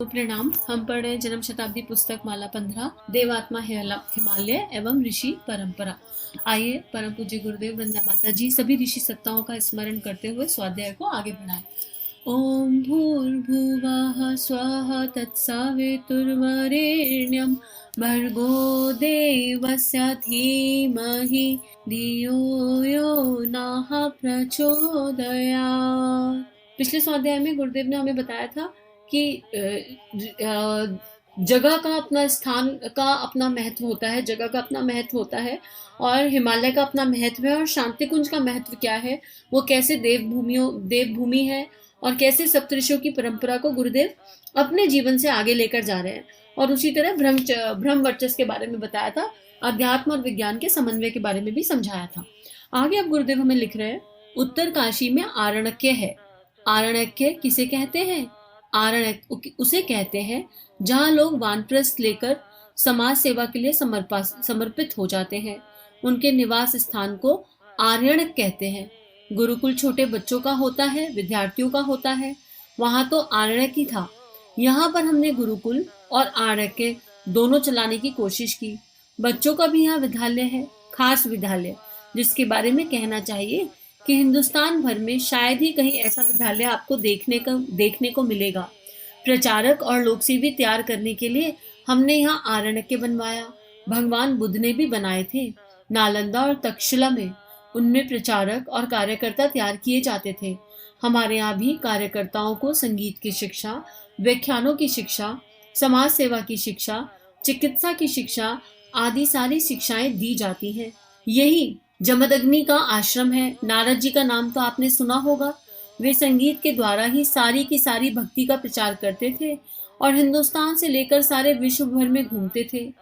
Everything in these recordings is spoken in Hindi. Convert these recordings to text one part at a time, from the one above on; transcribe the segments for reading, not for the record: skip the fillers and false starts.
तो प्रणाम। हम पढ़ रहे जन्म शताब्दी पुस्तक माला 15 देवात्मा हिमालय एवं ऋषि परंपरा। आइए परम पूज्य गुरुदेव वंदना माता जी सभी ऋषि सत्ताओं का स्मरण करते हुए स्वाध्याय को आगे बढ़ाएं। ओम भूर्भुवः स्वः तत्सवितुर्वरेण्यं भर्गो देवस्य धीमहि धियो यो नः प्रचोदयात्। पिछले स्वाध्याय में गुरुदेव ने हमें बताया था कि जगह का अपना स्थान का अपना महत्व होता है, जगह का अपना महत्व होता है और हिमालय का अपना महत्व है और शांति कुंज का महत्व क्या है, वो कैसे देवभूमि है और कैसे सप्तऋषियों की परंपरा को गुरुदेव अपने जीवन से आगे लेकर जा रहे हैं। और उसी तरह ब्रह्म वर्चस्व के बारे में बताया था, अध्यात्म और विज्ञान के समन्वय के बारे में भी समझाया था। आगे अब गुरुदेव हमें लिख रहे हैं, उत्तर काशी में आरण्यक है। आरण्यक किसे कहते हैं? आरण्यक उसे कहते हैं जहाँ लोग वानप्रस्थ लेकर समाज सेवा के लिए समर्पित हो जाते हैं। उनके निवास स्थान को आरण्यक कहते हैं। गुरुकुल छोटे बच्चों का होता है, विद्यार्थियों का होता है, वहां तो आरण्यक ही था। यहाँ पर हमने गुरुकुल और आरण्यक दोनों चलाने की कोशिश की। बच्चों का भी यहाँ विद्यालय है, खास विद्यालय, जिसके बारे में कहना चाहिए कि हिंदुस्तान भर में शायद ही कहीं ऐसा विद्यालय आपको देखने को मिलेगा। प्रचारक और लोकसेवी तैयार करने के लिए हमने यहाँ आरण्यक बनवाया। भगवान बुद्ध ने भी बनाए थे नालंदा और तक्षशिला में। उनमें प्रचारक और कार्यकर्ता तैयार किए जाते थे। हमारे यहाँ भी कार्यकर्ताओं को संगीत की शिक्षा, व्याख्यानों की शिक्षा, समाज सेवा की शिक्षा, चिकित्सा की शिक्षा आदि सारी शिक्षाएं दी जाती हैं। यही जमदग्नि का आश्रम है। नारद जी का नाम तो आपने सुना होगा। वे संगीत के द्वारा ही सारी की सारी भक्ति का प्रचार करते थे और हिंदुस्तान से लेकर सारे विश्व भर में घूमते थे।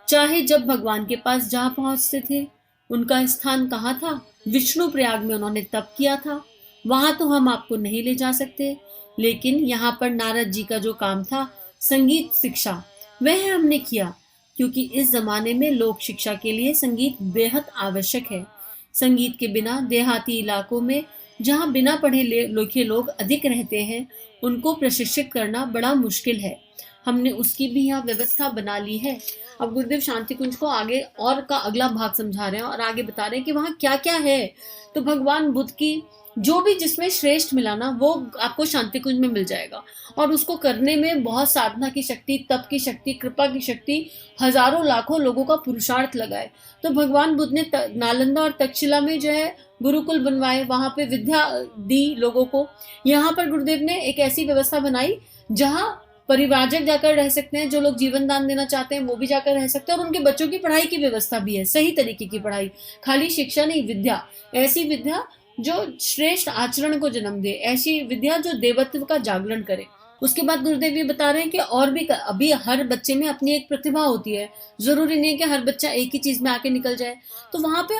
चाहे जब भगवान के पास जा पहुंचते थे। उनका स्थान कहाँ था? विष्णु प्रयाग में उन्होंने तप किया था। वहां तो हम आपको नहीं ले जा सकते, लेकिन यहाँ पर नारद जी का जो काम था संगीत शिक्षा, वह हमने किया, क्योंकि इस जमाने में लोक शिक्षा के लिए संगीत बेहद आवश्यक है। संगीत के बिना देहाती इलाकों में जहाँ बिना पढ़े लिखे लोग अधिक रहते हैं, उनको प्रशिक्षित करना बड़ा मुश्किल है। हमने उसकी भी यहाँ व्यवस्था बना ली है। अब गुरुदेव शांति कुंज को आगे और का अगला भाग समझा रहे हैं और आगे बता रहे हैं कि वहाँ क्या क्या है। तो भगवान बुद्ध की जो भी जिसमें श्रेष्ठ मिला ना, वो आपको शांति कुंज में मिल जाएगा। और उसको करने में बहुत साधना की शक्ति, तप की शक्ति, कृपा की शक्ति, हजारों लाखों लोगों का पुरुषार्थ लगाए। तो भगवान बुद्ध ने नालंदा और तक्षशिला में जो है गुरुकुल बनवाए, वहां पे विद्या दी लोगों को। यहाँ पर गुरुदेव ने एक ऐसी व्यवस्था बनाई जहाँ परिव्राजक जाकर रह सकते हैं, जो लोग जीवन दान देना चाहते हैं वो भी जाकर रह सकते हैं, और उनके बच्चों की पढ़ाई की व्यवस्था भी है, सही तरीके की पढ़ाई, खाली शिक्षा नहीं, विद्या, ऐसी विद्या जो श्रेष्ठ आचरण को जन्म दे, ऐसी विद्या जो देवत्व का जागरण करे। उसके बाद गुरुदेव ये बता रहे हैं कि और भी अभी हर बच्चे में अपनी एक प्रतिभा होती है, जरूरी नहीं कि हर बच्चा एक ही चीज में आके निकल जाए। तो वहां पे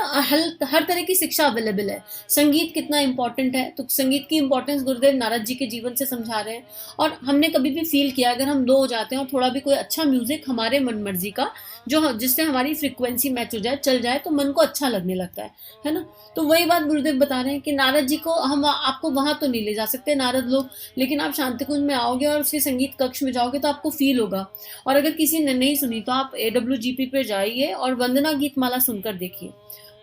हर तरह की शिक्षा अवेलेबल है। संगीत कितना इंपॉर्टेंट है, तो संगीत की इंपॉर्टेंस गुरुदेव नारद जी के जीवन से समझा रहे हैं। और हमने कभी भी फील किया, अगर हम लो हो जाते हैं और थोड़ा भी कोई अच्छा म्यूजिक हमारे मन मर्जी का, जो जिससे हमारी फ्रिक्वेंसी मैच हो जाए, चल जाए, तो मन को अच्छा लगने लगता है ना। तो वही बात गुरुदेव बता रहे हैं कि नारद जी को हम आपको वहां तो नहीं ले जा सकते नारद लोग, लेकिन आप शांति कुंज में आओगे और उसके संगीत कक्ष में जाओगे तो आपको फील होगा। और अगर किसी ने नहीं सुनी तो आप AWGP पे जाइए और वंदना गीत माला सुनकर देखिए।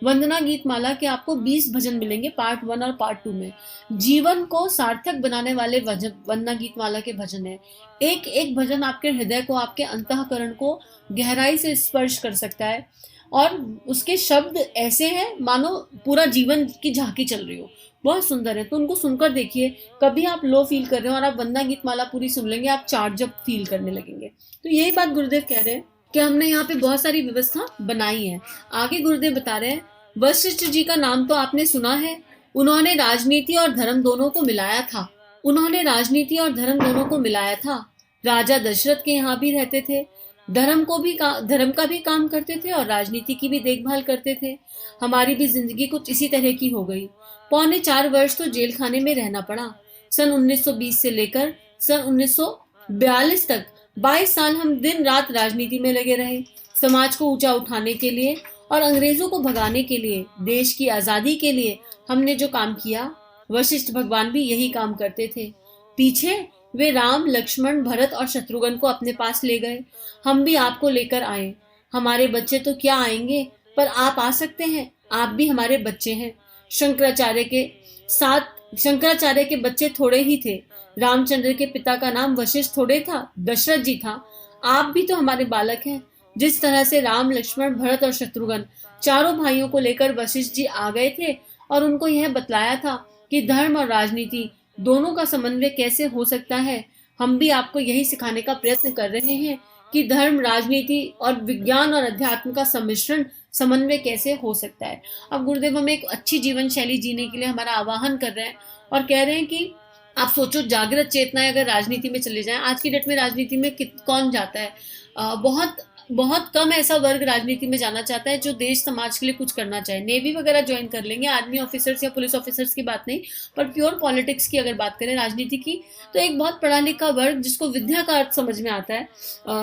वंदना गीत माला के आपको 20 भजन मिलेंगे, पार्ट 1 और पार्ट 2 में। जीवन को सार्थक बनाने वाले वंदना गीत माला के भजन है। एक एक भजन आपके हृदय को, आपके अंतःकरण को गहराई से स्पर्श कर सकता है और उसके शब्द ऐसे हैं मानो पूरा जीवन की झांकी चल रही हो, बहुत सुंदर है। तो उनको सुनकर देखिए। कभी आप लो फील कर रहे हो और आप वंदना गीत माला पूरी सुन लेंगे, आप चार्ज अप फील करने लगेंगे। तो यही बात गुरुदेव कह रहे हैं कि हमने यहाँ पे बहुत सारी व्यवस्था बनाई है। आगे गुरुदेव बता रहे हैं, वशिष्ठ जी का नाम तो आपने सुना है। उन्होंने राजनीति और धर्म दोनों को मिलाया था। राजा दशरथ के यहाँ भी रहते थे। धर्म का भी काम करते थे और राजनीति की भी देखभाल करते थे। हमारी भी जिंदगी कुछ इसी तरह की हो गई। 4.25 वर्ष तो जेल खाने में रहना पड़ा। सन 1920 से लेकर सन 1942 तक 22 साल हम दिन रात राजनीति में लगे रहे, समाज को ऊंचा उठाने के लिए और अंग्रेजों को भगाने के लिए, देश की आजादी के लिए हमने जो काम किया, वशिष्ठ भगवान भी यही काम करते थे। पीछे वे राम, लक्ष्मण, भरत और शत्रुघ्न को अपने पास ले गए। हम भी आपको लेकर आए। हमारे बच्चे तो क्या आएंगे, पर आप आ सकते हैं, आप भी हमारे बच्चे हैं। शंकराचार्य के बच्चे थोड़े ही थे। रामचंद्र के पिता का नाम वशिष्ठ थोड़े था, दशरथ जी था। आप भी तो हमारे बालक हैं। जिस तरह से राम, लक्ष्मण, भरत और शत्रुघ्न चारों भाइयों को लेकर वशिष्ठ जी आ गए थे और उनको यह बतलाया था कि धर्म और राजनीति दोनों का समन्वय कैसे हो सकता है, हम भी आपको यही सिखाने का प्रयत्न कर रहे हैं कि धर्म, राजनीति और विज्ञान और अध्यात्म का सम्मिश्रण, समन्वय कैसे हो सकता है। अब गुरुदेव हमें एक अच्छी जीवन शैली जीने के लिए हमारा आह्वान कर रहे हैं और कह रहे हैं कि आप सोचो, जागृत चेतनाएं अगर राजनीति में चले जाएं, आज की डेट में राजनीति में कौन जाता है? बहुत बहुत कम ऐसा वर्ग राजनीति में जाना चाहता है जो देश समाज के लिए कुछ करना चाहे। नेवी वगैरह ज्वाइन कर लेंगे, आर्मी ऑफिसर्स या पुलिस ऑफिसर्स की बात नहीं, पर प्योर पॉलिटिक्स की अगर बात करें, राजनीति की, तो एक बहुत पढ़ा लिखा वर्ग जिसको विद्या का अर्थ समझ में आता है,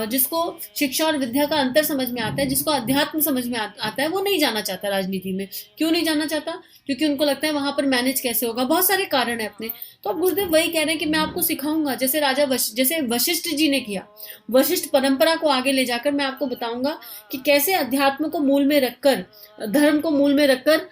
जिसको शिक्षा और विद्या का अंतर समझ में आता है, जिसको अध्यात्म समझ में आता है, वो नहीं जाना चाहता राजनीति में। क्यों नहीं जाना चाहता? क्योंकि उनको लगता है वहां पर मैनेज कैसे होगा। बहुत सारे कारण है अपने। तो अब गुरुदेव वही कह रहे हैं कि मैं आपको सिखाऊंगा, जैसे वशिष्ठ जी ने किया। वशिष्ठ परंपरा को आगे ले जाकर मैं आपको बताऊंगा कि कैसे अध्यात्म को मूल में रखकर, धर्म को मूल में रखकर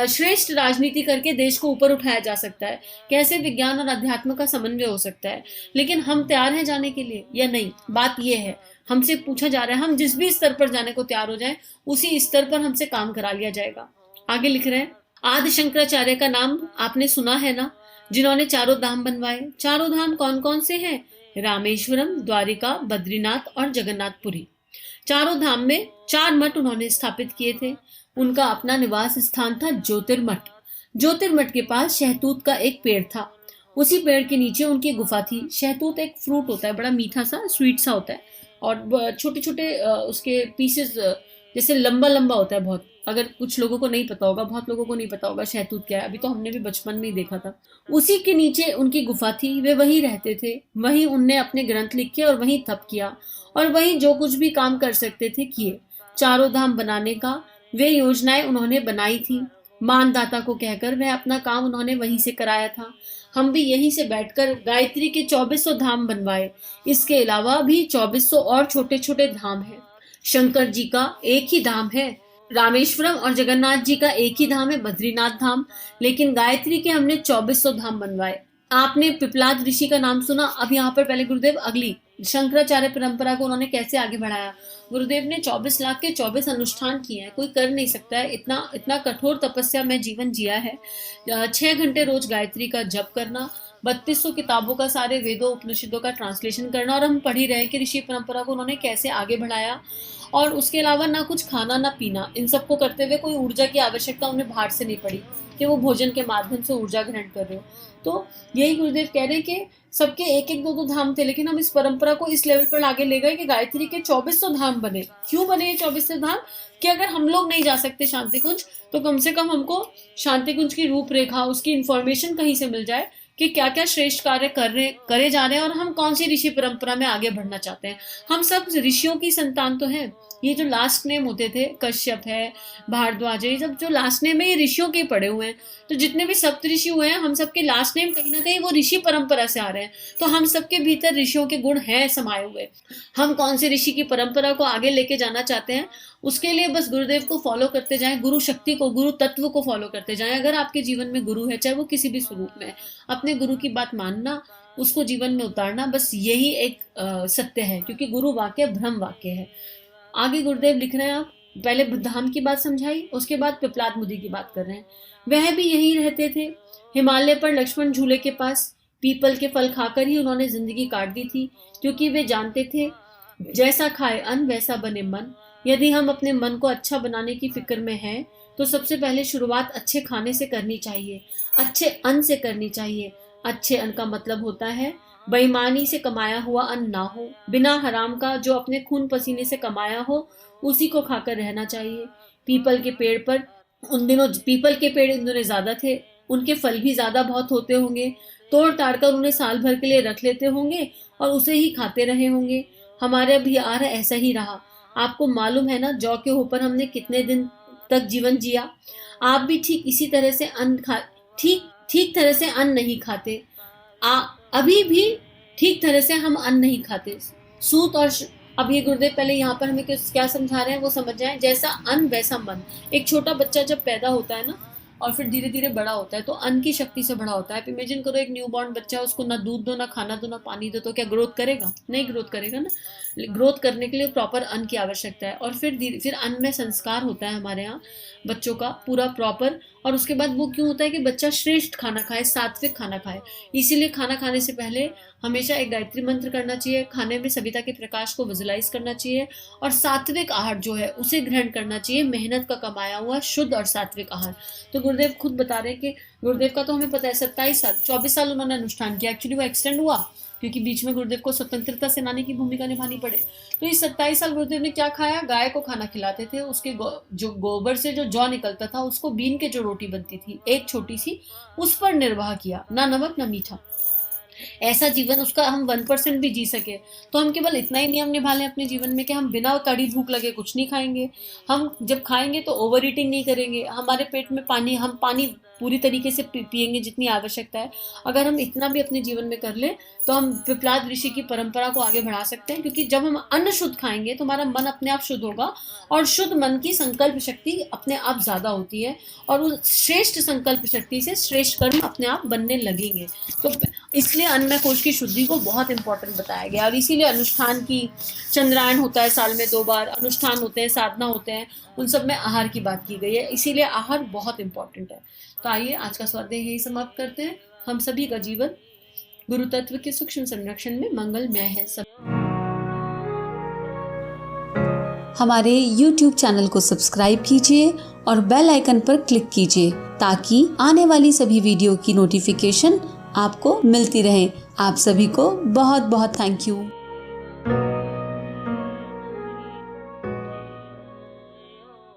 श्रेष्ठ राजनीति करके देश को ऊपर उठाया जा सकता है, कैसे विज्ञान और अध्यात्म का समन्वय हो सकता है। लेकिन हम तैयार हैं जाने के लिए या नहीं? बात यह है, हमसे पूछा जा रहा है। हम जिस भी स्तर पर जाने को तैयार हो जाएं, उसी स्तर पर हमसे काम करा लिया जाएगा। आगे लिख रहे हैं, आदि शंकराचार्य का नाम आपने सुना है ना, जिन्होंने चारों धाम बनवाए। चारों धाम कौन कौन से हैं? रामेश्वरम, द्वारिका, बद्रीनाथ और जगन्नाथपुरी। चारों धाम में 4 मठ उन्होंने स्थापित किए थे। उनका अपना निवास स्थान था ज्योतिर्मठ। ज्योतिर्मठ के पास शहतूत का एक पेड़ था। उसी पेड़ के नीचे उनकी गुफा थी। शहतूत एक फ्रूट होता है, बड़ा मीठा सा, स्वीट सा होता है, और छोटे छोटे उसके पीसेस, जैसे लंबा लंबा होता है बहुत। अगर कुछ लोगों को नहीं पता होगा, बहुत लोगों को नहीं पता होगा शहतूत क्या है, अभी तो हमने भी बचपन में ही देखा था। उसी के नीचे उनकी गुफा थी। वे वहीं रहते थे, वहीं उनने अपने ग्रंथ लिखे और वहीं तप किया, और वहीं जो कुछ भी काम कर सकते थे किए। चारों धाम बनाने का वे योजनाएं उन्होंने बनाई थी। मानदाता को कहकर वह अपना काम उन्होंने वहीं से कराया था। हम भी यहीं से बैठकर गायत्री के 2400 धाम बनवाए। इसके अलावा भी 2400 और छोटे छोटे धाम हैं। शंकर जी का एक ही धाम है रामेश्वरम, और जगन्नाथ जी का एक ही धाम है बद्रीनाथ धाम, लेकिन गायत्री के हमने 2400 धाम बनवाए। आपने पिपलाद ऋषि का नाम सुना? अब यहाँ पर पहले गुरुदेव अगली शंकराचार्य परंपरा को उन्होंने कैसे आगे बढ़ाया। गुरुदेव ने 24 लाख के 24 अनुष्ठान किए हैं। कोई कर नहीं सकता है इतना इतना कठोर तपस्या में जीवन जिया है। 6 घंटे रोज गायत्री का जप करना, 3200 किताबों का, सारे वेदों उपनिषदों का ट्रांसलेशन करना, और हम पढ़ ही रहे हैं कि ऋषि परंपरा को उन्होंने कैसे आगे बढ़ाया। और उसके अलावा ना कुछ खाना ना पीना, इन सबको करते हुए कोई ऊर्जा की आवश्यकता उन्हें बाहर से नहीं पड़ी कि वो भोजन के माध्यम से ऊर्जा ग्रहण कर रहे हो। तो यही गुरुदेव कह रहे हैं कि सबके एक एक दो दो धाम थे, लेकिन हम इस परंपरा को इस लेवल पर आगे ले गए कि गायत्री के 2400 धाम बने। क्यों बने ये 2400 धाम? कि अगर हम लोग नहीं जा सकते शांति कुंज, तो कम से कम हमको शांति कुंज की रूपरेखा, उसकी इंफॉर्मेशन कहीं से मिल जाए कि क्या क्या श्रेष्ठ कार्य करे जा रहे हैं, और हम कौन सी ऋषि परंपरा में आगे बढ़ना चाहते हैं। हम सब ऋषियों की संतान तो हैं। ये जो लास्ट नेम होते थे, कश्यप है, भारद्वाज है, ये सब जो लास्ट नेम है, ये ऋषियों के पड़े हुए हैं। तो जितने भी सप्त ऋषि हुए हैं, हम सबके लास्ट नेम कहीं ना कहीं वो ऋषि परंपरा से आ रहे हैं। तो हम सबके भीतर ऋषियों के गुण हैं समाये हुए। हम कौन से ऋषि की परंपरा को आगे लेके जाना चाहते हैं, उसके लिए बस गुरुदेव को फॉलो करते जाएं, गुरु शक्ति को, गुरु तत्व को फॉलो करते जाएं। अगर आपके जीवन में गुरु है, चाहे वो किसी भी स्वरूप में, अपने गुरु की बात मानना, उसको जीवन में उतारना, बस यही एक सत्य है, क्योंकि गुरु वाक्य ब्रह्म वाक्य है। आगे गुरुदेव लिख रहे हैं, आप पहले धाम की बात समझाई, उसके बाद पिपलाद मुदी की बात कर रहे हैं। वह भी यहीं रहते थे, हिमालय पर लक्ष्मण झूले के पास। पीपल के फल खाकर ही उन्होंने जिंदगी काट दी थी, क्योंकि वे जानते थे जैसा खाए अन्न वैसा बने मन। यदि हम अपने मन को अच्छा बनाने की फिक्र में हैं, तो सबसे पहले शुरुआत अच्छे खाने से करनी चाहिए, अच्छे अन्न से करनी चाहिए। अच्छे अन्न का मतलब होता है बेईमानी से कमाया हुआ अन्न ना हो, बिना हराम का, जो अपने खून पसीने से कमाया हो, उसी को खाकर रहना चाहिए। पीपल के पेड़ इन दिनों ज्यादा थे, उनके फल भी ज्यादा बहुत होते होंगे। तोड़ ताड़ कर उन्हें साल भर के लिए रख लेते होंगे और उसे ही खाते रहे होंगे। हमारे बिहार ऐसा ही रहा। आपको मालूम है ना, जौ के ऊपर हमने कितने दिन तक जीवन जिया। आप भी ठीक इसी तरह से ठीक तरह से अन्न नहीं खाते। अभी भी ठीक तरह से हम अन्न नहीं खाते। सूत और अब ये गुरुदेव पहले यहाँ पर हमें क्या समझा रहे हैं वो समझ जाए। जैसा अन्न वैसा मन। एक छोटा बच्चा जब पैदा होता है ना और फिर धीरे धीरे बड़ा होता है तो अन्न की शक्ति से बड़ा होता है। आप इमेजिन करो एक न्यूबॉर्न बच्चा, उसको ना दूध दो, ना खाना दो, ना पानी दो, तो क्या ग्रोथ करेगा? नहीं ग्रोथ करेगा ना। ग्रोथ करने के लिए प्रॉपर अन्न की आवश्यकता है। और फिर अन्न में संस्कार होता है हमारे यहाँ बच्चों का पूरा प्रॉपर। और उसके बाद वो क्यों होता है कि बच्चा श्रेष्ठ खाना खाए, सात्विक खाना खाए। इसीलिए खाना खाने से पहले हमेशा एक गायत्री मंत्र करना चाहिए, खाने में सविता के प्रकाश को विजुलाइज करना चाहिए और सात्विक आहार जो है उसे ग्रहण करना चाहिए, मेहनत का कमाया हुआ शुद्ध और सात्विक आहार। तो गुरुदेव खुद बता रहे हैं कि गुरुदेव का तो हमें पता है 27 साल 24 साल उन्होंने अनुष्ठान किया। एक्चुअली वो एक्सटेंड हुआ क्योंकि बीच में गुरुदेव को स्वतंत्रता सेनानी की भूमिका निभानी पड़े। तो इस 27 साल गुरुदेव ने क्या खाया? गाय को खाना खिलाते थे। उसके जो गोबर से जो जौ निकलता था उसको बीन के जो रोटी बनती थी एक छोटी सी, उस पर निर्वाह किया। ना नमक ना मीठा। ऐसा जीवन उसका हम 1% भी जी सके तो हम केवल इतना ही नियम निभा लें अपने जीवन में कि हम बिना कड़ी भूख लगे कुछ नहीं खाएंगे। हम जब खाएंगे तो ओवर ईटिंग नहीं करेंगे। हमारे पेट में पानी, हम पानी पूरी तरीके से पिएंगे जितनी आवश्यकता है। अगर हम इतना भी अपने जीवन में कर लें तो हम पिपलाद ऋषि की परंपरा को आगे बढ़ा सकते हैं। क्योंकि जब हम अन्न शुद्ध खाएंगे तो हमारा मन अपने आप शुद्ध होगा और शुद्ध मन की संकल्प शक्ति अपने आप ज्यादा होती है और उस श्रेष्ठ संकल्प शक्ति से श्रेष्ठ कर्म अपने आप बनने लगेंगे। तो इसलिए अन्न कोश की शुद्धि को बहुत इंपॉर्टेंट बताया गया। और इसीलिए अनुष्ठान की, चंद्रायन होता है साल में 2 बार, अनुष्ठान होते हैं, साधना होते हैं, उन सब में आहार की बात की गई है। इसीलिए आहार बहुत इंपॉर्टेंट है। तो आइए आज का स्वाध्याय यही समाप्त करते हैं। हम सभी का जीवन गुरु तत्व के सूक्ष्म संरक्षण में मंगलमय है। हमारे YouTube चैनल को सब्सक्राइब कीजिए और बेल आइकन पर क्लिक कीजिए ताकि आने वाली सभी वीडियो की नोटिफिकेशन आपको मिलती रहे। आप सभी को बहुत बहुत थैंक यू।